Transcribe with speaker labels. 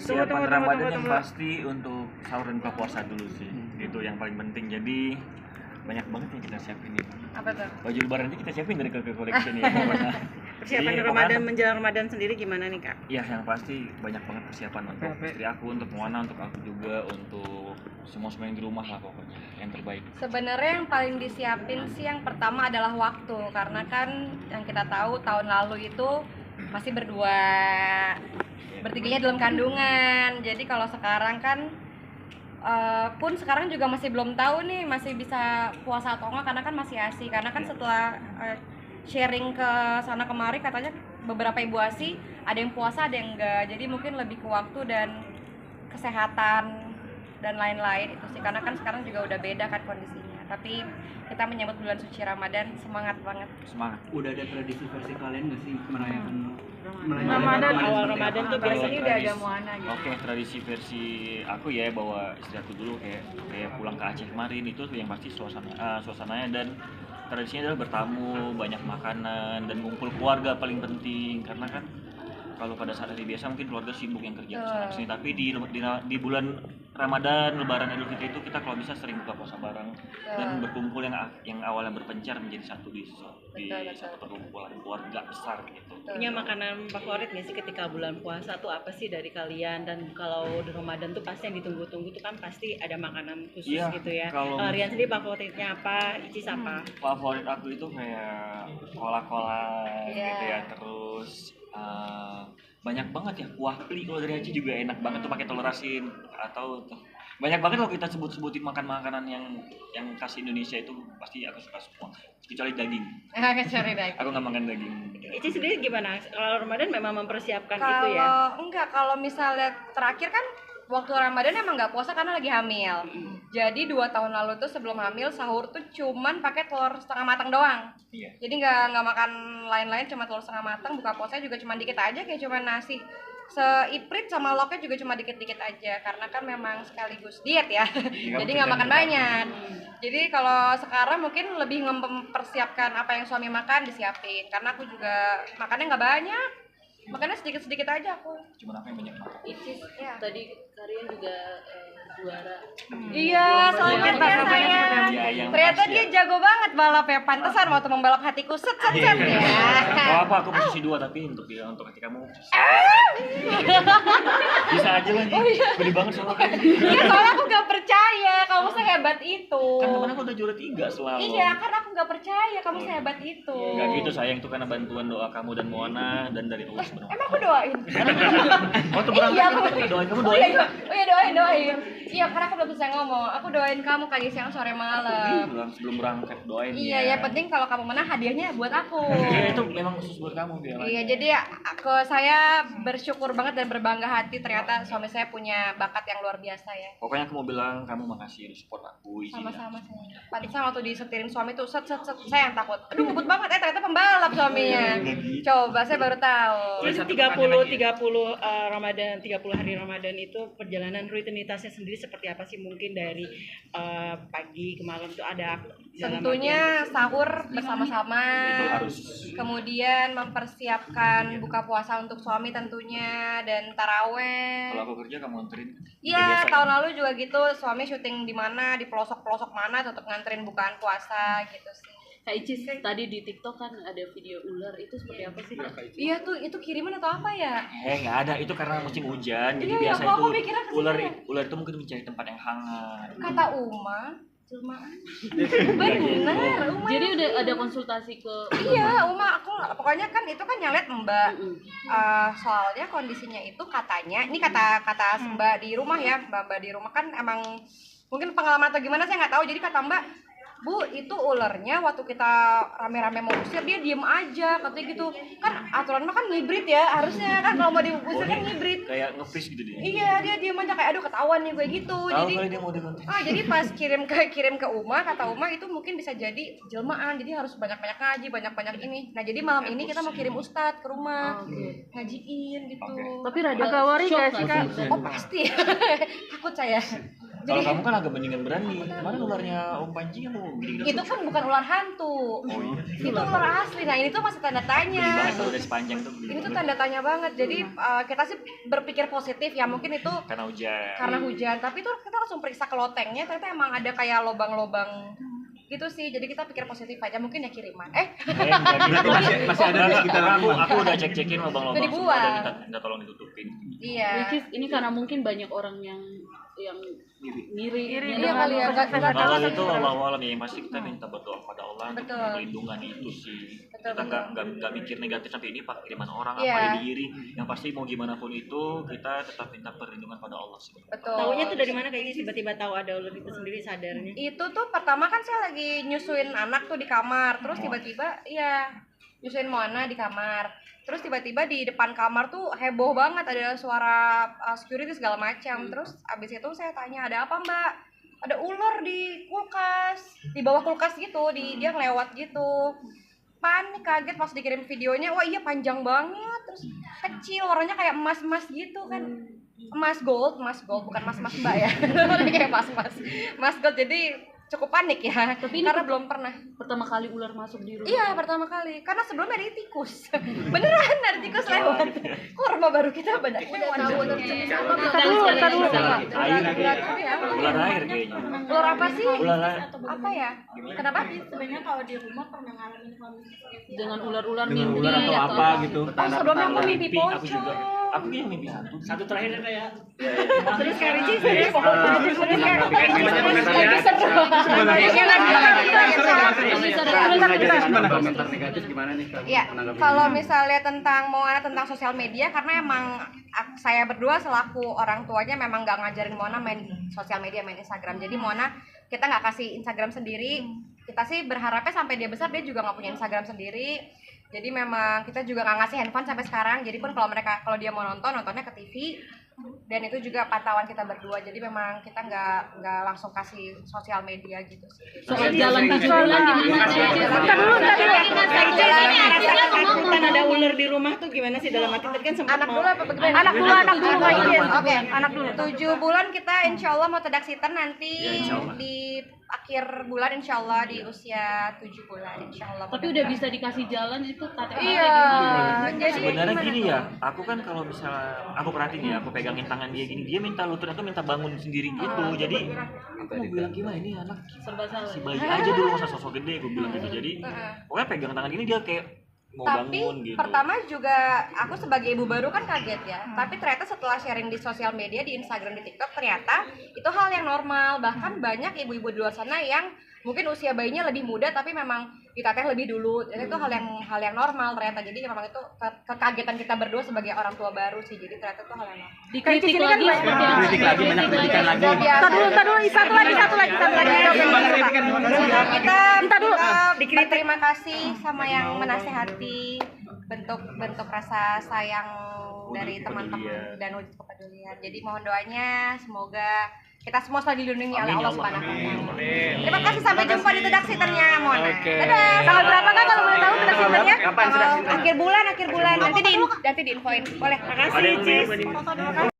Speaker 1: Persiapan Ramadan yang pasti untuk sahur dan buka puasa dulu sih. Itu yang paling penting. Jadi banyak banget yang kita siapin nih.
Speaker 2: Apa tuh?
Speaker 1: Baju lebaran nanti kita siapin dari ke collection ya.
Speaker 2: Persiapan Ramadan menjelang Ramadan sendiri gimana nih Kak?
Speaker 1: Iya, yang pasti banyak banget persiapan untuk istri aku, untuk Moana, untuk aku juga, untuk semua yang di rumah lah pokoknya yang terbaik.
Speaker 3: Sebenarnya yang paling disiapin sih yang pertama adalah waktu, karena kan yang kita tahu tahun lalu itu masih berdua, bertiganya dalam kandungan. Jadi kalau sekarang kan pun sekarang juga masih belum tahu nih masih bisa puasa atau enggak, karena kan masih ASI. Karena kan setelah sharing ke sana kemari katanya beberapa ibu ASI ada yang puasa ada yang enggak. Jadi mungkin lebih ke waktu dan kesehatan dan lain-lain itu sih, karena kan sekarang juga udah beda kan kondisinya. Tapi kita menyambut bulan suci Ramadan semangat banget.
Speaker 1: Semangat.
Speaker 4: Udah ada tradisi versi kalian nggak sih merayakan
Speaker 2: Ramadan awal Ramadan tuh biasanya udah ada Moana gitu.
Speaker 1: Oke, tradisi versi aku ya, bawa istri aku dulu kayak pulang ke Aceh kemarin itu yang pasti suasananya, dan tradisinya adalah bertamu, banyak makanan dan kumpul keluarga paling penting. Karena kan kalau pada saat hari biasa mungkin keluarga sibuk yang kerja kesana kesini, tapi di bulan Ramadan, Lebaran, Idul Fitri itu kita kalau bisa sering buka puasa bareng dan berkumpul yang awalnya berpencar menjadi satu di satu perkumpulan keluarga besar gitu.
Speaker 2: Punya makanan favorit nggak sih ketika bulan puasa tuh apa sih dari kalian? Dan kalau di Ramadan tuh pasti yang ditunggu-tunggu tuh kan pasti ada makanan khusus gitu ya. Kalau Rian sendiri favoritnya apa? Icis apa?
Speaker 1: Favorit aku itu kayak kola-kola gitu ya, terus banyak banget ya kuah pli. Kalau dari Aceh juga enak banget tuh pakai telur asin, atau banyak banget kalau kita sebut-sebutin makanan yang khas Indonesia itu pasti aku suka semua kecuali daging.
Speaker 3: Kecuali daging.
Speaker 1: Aku nggak makan daging.
Speaker 2: Icis sendiri gimana? Kalau Ramadan memang mempersiapkan itu
Speaker 3: Kalau
Speaker 2: ya?
Speaker 3: enggak, kalau misalnya terakhir kan waktu Ramadan emang nggak puasa karena lagi hamil. Jadi 2 tahun lalu tuh sebelum hamil sahur tuh cuman pakai telur setengah matang doang.
Speaker 1: Iya.
Speaker 3: Jadi nggak makan lain-lain, cuma telur setengah matang. Buka puasa juga cuma dikit aja, kayak cuma nasi seiprit sama loknya juga cuma dikit-dikit aja, karena kan memang sekaligus diet ya. Jadi nggak makan banyak. Jadi kalau sekarang mungkin lebih mempersiapkan apa yang suami makan disiapin, karena aku juga makannya nggak banyak. Makannya sedikit-sedikit aja aku.
Speaker 1: Cuma apa yang banyak makan.
Speaker 3: Ya.
Speaker 5: Tadi kalian juga juara.
Speaker 3: Iya, selamat ya sayang.
Speaker 1: Iya,
Speaker 3: Ternyata dia jago banget balap ya, pantesan waktu membalap hatiku set ya.
Speaker 1: Oh, aku posisi 2 tapi untuk hati kamu bisa aja lagi. Gede banget sama kamu.
Speaker 3: Iya, soalnya aku gak percaya kamu sehebat itu.
Speaker 1: Kan temen aku udah juara 3 selalu.
Speaker 3: Iya, kan aku gak percaya kamu sehebat itu.
Speaker 1: Gak gitu sayang, itu karena bantuan doa kamu dan Moana dan dari Allah sebenarnya.
Speaker 3: Emang aku doain?
Speaker 1: Waktu berangkat
Speaker 3: Iya,
Speaker 1: kita doain, kamu
Speaker 3: Oh
Speaker 1: doain.
Speaker 3: iya, doain. Iya, karena aku belum bisa ngomong. Aku doain kamu pagi, siang, sore, malam.
Speaker 1: Sebelum berangkat doain.
Speaker 3: Iya, ya penting kalau kamu menang hadiahnya buat aku.
Speaker 1: Iya, itu memang khusus buat kamu dia.
Speaker 3: Iya, jadi saya bersyukur banget dan berbangga hati, ternyata suami saya punya bakat yang luar biasa ya.
Speaker 1: Pokoknya aku mau bilang kamu makasih udah support aku.
Speaker 3: Sama-sama sayang. Pantesan waktu disetirin suami tuh set saya yang takut. Aduh, ngebut banget ternyata pembalap suaminya. Coba saya baru tahu.
Speaker 2: Jadi 30 Ramadan, 30 hari Ramadan itu perjalanan rutinitasnya sendiri seperti apa sih? Mungkin dari pagi ke malam tuh ada
Speaker 3: Tentunya sahur bersama-sama.
Speaker 1: Itu harus.
Speaker 3: Kemudian mempersiapkan buka puasa untuk suami tentunya, dan taraweh.
Speaker 1: Kalau aku kerja kamu anterin.
Speaker 3: Iya, tahun lalu juga gitu, suami syuting di mana, di pelosok-pelosok mana, tetap nganterin bukaan puasa gitu sih.
Speaker 5: Kak Icis tadi di TikTok kan ada video ular, itu seperti apa sih?
Speaker 3: Iya tuh, itu kiriman atau apa ya?
Speaker 1: Nggak ada, itu karena musim hujan. Jadi
Speaker 3: Iya,
Speaker 1: biasa
Speaker 3: aku
Speaker 1: itu
Speaker 3: mikirnya ke situ ya.
Speaker 1: ular itu mungkin mencari tempat yang hangat.
Speaker 3: Kata Uma, jelmaan. Bener, Uma.
Speaker 5: Jadi udah ada konsultasi ke
Speaker 3: Iya, Uma, aku pokoknya kan itu kan yang lihat Mbak. Soalnya kondisinya itu katanya, ini kata Mbak di rumah ya, Mbak di rumah kan emang mungkin pengalaman atau gimana saya nggak tahu. Jadi kata Mbak, Bu, itu ulernya waktu kita rame-rame mau usir dia diem aja katanya gitu. Kan aturan mah kan ngibrit ya, harusnya kan kalau mau diusir kan ngibrit.
Speaker 1: Kayak nge-freeze gitu dia.
Speaker 3: Iya, dia diem aja kayak aduh ketahuan nih gue gitu.
Speaker 1: Tahu
Speaker 3: Jadi
Speaker 1: kali dia mau diganti.
Speaker 3: jadi pas kirim ke Uma, kata Uma itu mungkin bisa jadi jelmaan, jadi harus banyak-banyak ngaji, banyak-banyak ini. Nah jadi malam ini kita mau kirim ustadz ke rumah, ngajiin gitu.
Speaker 5: Tapi rada
Speaker 2: agak worry
Speaker 5: shock
Speaker 2: gak sih, Kak?
Speaker 5: sih?
Speaker 3: Oh pasti, takut saya.
Speaker 1: Kalau kamu kan agak mendingan berani. Kemarin ularnya Om Panji kamu mendingan.
Speaker 3: Itu kan bukan ular hantu. Itu ular asli. Nah, ini tuh masih tanda tanya.
Speaker 1: Beli banget kalau udah sepanjang tuh.
Speaker 3: Ini tuh tanda tanya banget. Jadi kita sih berpikir positif ya, mungkin itu
Speaker 1: Karena hujan.
Speaker 3: karena hujan. Tapi tuh kita langsung periksa ke lotengnya, ternyata emang ada kayak lobang-lobang gitu sih. Jadi kita pikir positif aja, mungkin ya kiriman.
Speaker 4: Masih ada di sekitar
Speaker 1: aku udah cek-cekin lubang-lubang
Speaker 3: Udah
Speaker 1: semua
Speaker 3: dibuang.
Speaker 1: dan minta tolong ditutupin.
Speaker 3: Iya.
Speaker 5: Which is ini karena mungkin banyak orang yang ngiri
Speaker 3: Iya kali ya. Nggak tahu
Speaker 1: Awal
Speaker 3: sih.
Speaker 1: itu awal-awal ya pasti kita minta berdoa pada Allah untuk
Speaker 3: Betul.
Speaker 1: perlindungan itu sih.
Speaker 3: Betul,
Speaker 1: Kita nggak mikir negatif sampai ini pak kiriman orang
Speaker 3: Iya.
Speaker 1: apa ini iri. Yang pasti mau gimana pun itu kita tetap minta perlindungan pada Allah sih.
Speaker 3: Betul.
Speaker 2: Taunya tuh dari mana kayaknya tiba-tiba tahu ada ular itu sendiri sadarnya?
Speaker 3: Itu tuh pertama kan saya lagi nyusuin anak tuh di kamar, terus tiba-tiba iya nyusuin Moana di kamar. Terus tiba-tiba di depan kamar tuh heboh banget, ada suara security segala macam. Terus abis itu saya tanya, ada apa Mbak? Ada ular di kulkas, di bawah kulkas gitu, dia ngelewat gitu. Panik, kaget pas dikirim videonya, wah iya panjang banget, terus kecil, warnanya kayak emas-emas gitu kan. Emas gold, bukan emas-emas Mbak ya. Kayak emas gold, jadi cukup panik ya.
Speaker 5: Tapi
Speaker 3: karena belum pernah.
Speaker 5: pertama kali ular masuk di rumah.
Speaker 3: Iya, pertama kali. Karena sebelumnya ada tikus. Beneran ada tikus lewat. Kok rumah baru kita banyak hewan.
Speaker 1: Ular air kayaknya.
Speaker 3: Ular apa sih?
Speaker 1: Ular air.
Speaker 3: Apa ya? Kenapa?
Speaker 6: Sebenarnya kalau di rumah pernah ngalamin kondisi seperti itu.
Speaker 5: Dengan ular-ular
Speaker 4: dengan
Speaker 5: mimpi
Speaker 4: ular atau apa gitu.
Speaker 3: Oh, sebelumnya aku mimpi
Speaker 1: Aku juga.
Speaker 3: pocong.
Speaker 1: Aku kayaknya mimpi hantu.
Speaker 4: Satu terakhir kayak
Speaker 3: Terus kayak Ricci serius.
Speaker 4: komentar negatif gimana nih Kak?
Speaker 3: Ya, kalau misalnya tentang Moana tentang sosial media, karena emang saya berdua selaku orang tuanya memang nggak ngajarin Moana main sosial media, main Instagram. Jadi Moana kita nggak kasih Instagram sendiri. Kita sih berharapnya sampai dia besar dia juga nggak punya Instagram sendiri. Jadi memang kita juga nggak ngasih handphone sampai sekarang. Jadi pun kalau dia mau nontonnya ke TV. Dan itu juga pantauan kita berdua. Jadi memang kita nggak langsung kasih sosial media gitu sih.
Speaker 5: Soal jalan 7 bulan gimana?
Speaker 2: Kan ada ular di rumah tuh gimana sih dalam arti tadi kan sempat
Speaker 3: Anak
Speaker 2: mau
Speaker 3: dulu apa bagaimana? Anak dulu. Oke, anak dulu. 7 bulan kita insya Allah mau tedaksitan nanti
Speaker 1: Ya, insya Allah.
Speaker 3: di akhir bulan insya Allah di usia 7 bulan insya Allah.
Speaker 5: Tapi udah bisa dikasih jalan itu KTP
Speaker 3: Iya. Jadi
Speaker 1: Sebenarnya
Speaker 3: gimana
Speaker 1: gini
Speaker 3: tuh?
Speaker 1: ya, aku kan kalau misalnya aku perhatiin ya, aku pegangin tangan dia gini, dia minta lutut atau minta bangun sendiri gitu. Jadi aku mau bilang gimana ini anak
Speaker 5: serba salah.
Speaker 1: si bayi aja dulu masa sosok gede, gue bilang gitu. Jadi pokoknya pegang tangan gini dia kayak mau
Speaker 3: Tapi
Speaker 1: bangun gitu.
Speaker 3: pertama juga aku sebagai ibu baru kan kaget ya. Tapi ternyata setelah sharing di sosial media, di Instagram, di TikTok, ternyata itu hal yang normal. Bahkan banyak ibu-ibu di luar sana yang mungkin usia bayinya lebih muda tapi memang ditateh lebih dulu. Dan itu hal yang normal ternyata. Jadi memang itu kekagetan kita berdua sebagai orang tua baru sih. Jadi ternyata itu hal yang normal.
Speaker 5: Dikritik lagi seperti apa?
Speaker 4: Kritik lagi, banyak kritikan lagi.
Speaker 3: Satu lagi. Kita berterima kasih sama yang menasehati bentuk rasa sayang dari teman-teman dan wujud kepedulian. Jadi mohon doanya semoga kita semua selalu dilindungi oleh Allah Subhanahu wa taala. Terima kasih, sampai jumpa di tedaksitannya Moana. Dadah. Tanggal berapa Kak kalau boleh tahu tedaksitannya?
Speaker 4: Kapan tedaksitannya?
Speaker 3: Akhir bulan. Nanti diinfoin. Boleh.
Speaker 2: Makasih Cis.